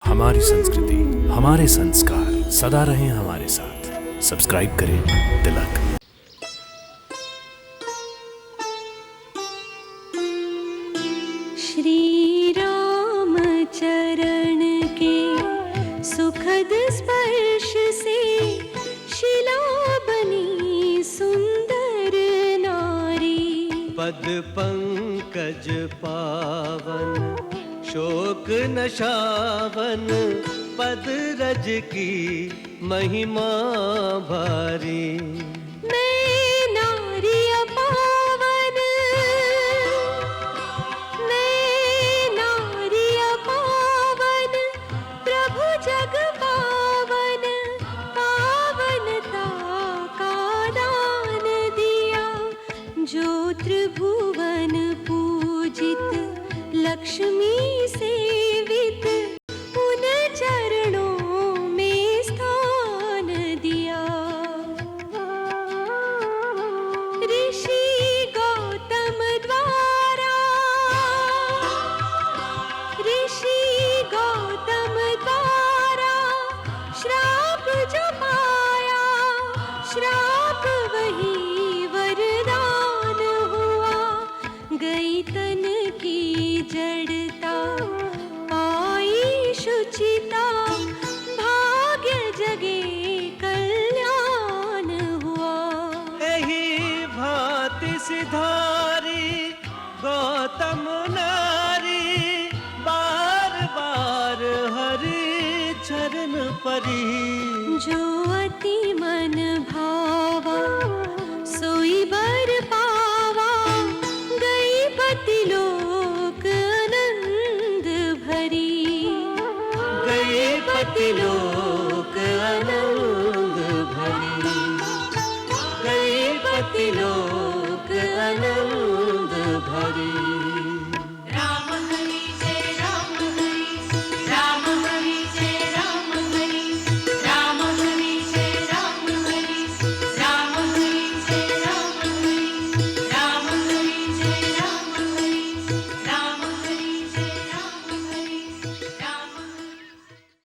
हमारी संस्कृति, हमारे संस्कार सदा रहें हमारे साथ। सब्सक्राइब करें तिलक। श्री राम चरण के सुखद स्पर्श से शिला बनी सुंदर नारी। पद पंकज पावन शोक नशावन, पद रज की महिमा भारी। मैं नारी अपावन, मैं नारी अपावन, प्रभु जग पावन, पावनता का दान दिया। जो त्रिभुवन पूजित लक्ष्मी सेवित, उन चरणों में स्थान दिया। ऋषि गौतम द्वारा, ऋषि गौतम द्वारा श्राप जो पाया, श्राप वही वरदान हुआ। गई तन की जड़ता, आई शुचिता, भाग्य जगे कल्याण हुआ। यही भांति सिधारी गौतम नारी, बार बार हरि चरण परी। जो अति मन भावा सोई बर पावा, गई पति लोक आनंद भरी। गई पति लोक आनंद भरी, गई पति लोक आनंद भरी।